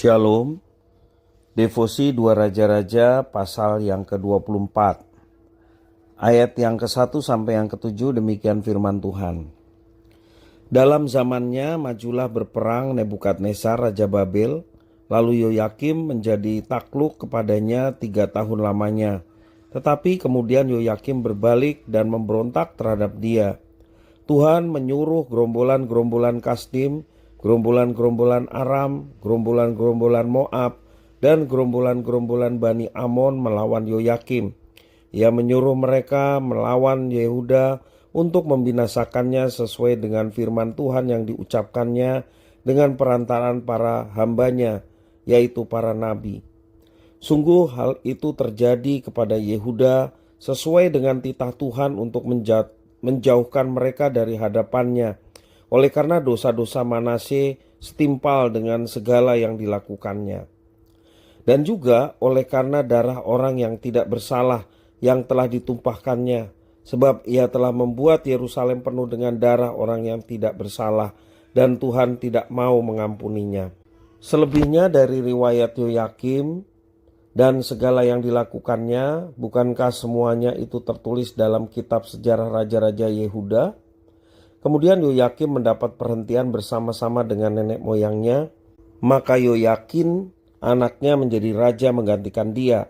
Shalom, Devosi Dua Raja-Raja pasal yang ke-24. Ayat yang ke-1 sampai yang ke-7 demikian firman Tuhan. Dalam zamannya majulah berperang Nebukadnezar Raja Babel, lalu Yoyakim menjadi takluk kepadanya 3 tahun lamanya. Tetapi kemudian Yoyakim berbalik dan memberontak terhadap dia. Tuhan menyuruh gerombolan-gerombolan Kasdim, gerombolan-gerombolan Aram, gerombolan-gerombolan Moab, dan gerombolan-gerombolan Bani Amon melawan Yoyakim. Ia menyuruh mereka melawan Yehuda untuk membinasakannya sesuai dengan firman Tuhan yang diucapkannya dengan perantaraan para hambanya, yaitu para nabi. Sungguh hal itu terjadi kepada Yehuda sesuai dengan titah Tuhan untuk menjauhkan mereka dari hadapannya. Oleh karena dosa-dosa Manasye setimpal dengan segala yang dilakukannya. Dan juga oleh karena darah orang yang tidak bersalah yang telah ditumpahkannya. Sebab ia telah membuat Yerusalem penuh dengan darah orang yang tidak bersalah. Dan Tuhan tidak mau mengampuninya. Selebihnya dari riwayat Yoyakim dan segala yang dilakukannya, bukankah semuanya itu tertulis dalam kitab sejarah Raja-Raja Yehuda? Kemudian Yoyakim mendapat perhentian bersama-sama dengan nenek moyangnya, maka Yoyakin anaknya menjadi raja menggantikan dia.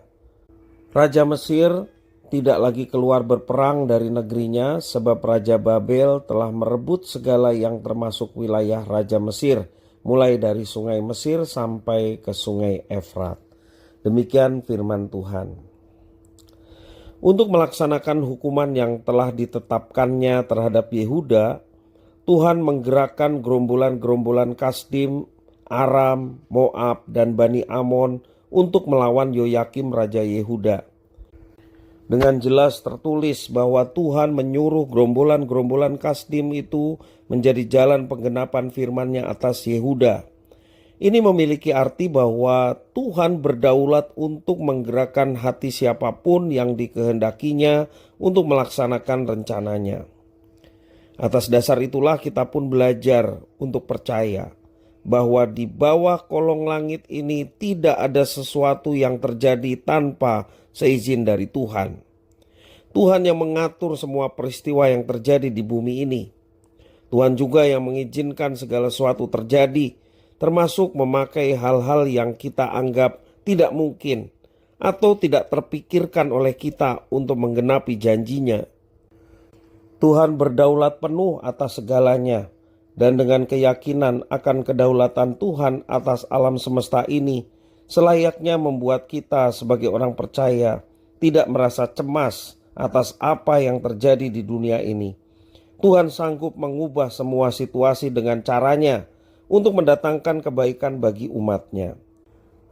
Raja Mesir tidak lagi keluar berperang dari negerinya sebab Raja Babel telah merebut segala yang termasuk wilayah Raja Mesir, mulai dari sungai Mesir sampai ke sungai Efrat. Demikian firman Tuhan. Untuk melaksanakan hukuman yang telah ditetapkannya terhadap Yehuda, Tuhan menggerakkan gerombolan-gerombolan Kasdim, Aram, Moab, dan Bani Amon untuk melawan Yoyakim Raja Yehuda. Dengan jelas tertulis bahwa Tuhan menyuruh gerombolan-gerombolan Kasdim itu menjadi jalan penggenapan firman-Nya atas Yehuda. Ini memiliki arti bahwa Tuhan berdaulat untuk menggerakkan hati siapapun yang dikehendakinya untuk melaksanakan rencananya. Atas dasar itulah kita pun belajar untuk percaya bahwa di bawah kolong langit ini tidak ada sesuatu yang terjadi tanpa seizin dari Tuhan. Tuhan yang mengatur semua peristiwa yang terjadi di bumi ini. Tuhan juga yang mengizinkan segala sesuatu terjadi, termasuk memakai hal-hal yang kita anggap tidak mungkin atau tidak terpikirkan oleh kita untuk menggenapi janjinya. Tuhan berdaulat penuh atas segalanya, dan dengan keyakinan akan kedaulatan Tuhan atas alam semesta ini, selayaknya membuat kita sebagai orang percaya tidak merasa cemas atas apa yang terjadi di dunia ini. Tuhan sanggup mengubah semua situasi dengan caranya untuk mendatangkan kebaikan bagi umatnya.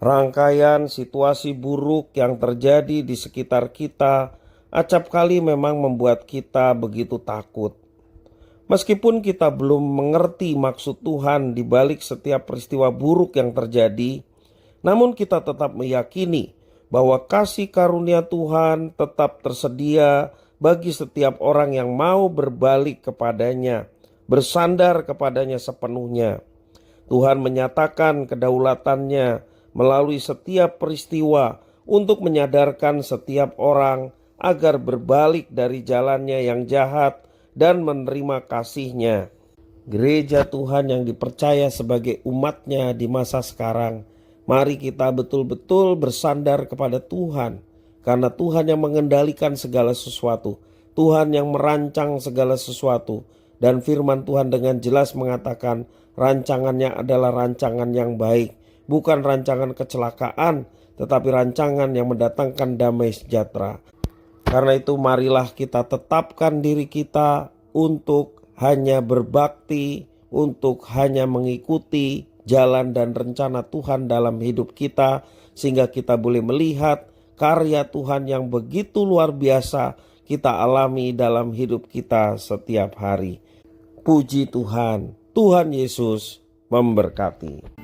Rangkaian situasi buruk yang terjadi di sekitar kita acap kali memang membuat kita begitu takut. Meskipun kita belum mengerti maksud Tuhan di balik setiap peristiwa buruk yang terjadi, namun kita tetap meyakini bahwa kasih karunia Tuhan tetap tersedia bagi setiap orang yang mau berbalik kepadanya, bersandar kepadanya sepenuhnya. Tuhan menyatakan kedaulatannya melalui setiap peristiwa untuk menyadarkan setiap orang agar berbalik dari jalannya yang jahat dan menerima kasih-Nya. Gereja Tuhan yang dipercaya sebagai umat-Nya di masa sekarang, mari kita betul-betul bersandar kepada Tuhan, karena Tuhan yang mengendalikan segala sesuatu, Tuhan yang merancang segala sesuatu, dan firman Tuhan dengan jelas mengatakan rancangannya adalah rancangan yang baik, bukan rancangan kecelakaan, tetapi rancangan yang mendatangkan damai sejahtera. Karena itu marilah kita tetapkan diri kita untuk hanya berbakti, untuk hanya mengikuti jalan dan rencana Tuhan dalam hidup kita, sehingga kita boleh melihat karya Tuhan yang begitu luar biasa kita alami dalam hidup kita setiap hari. Puji Tuhan, Tuhan Yesus memberkati.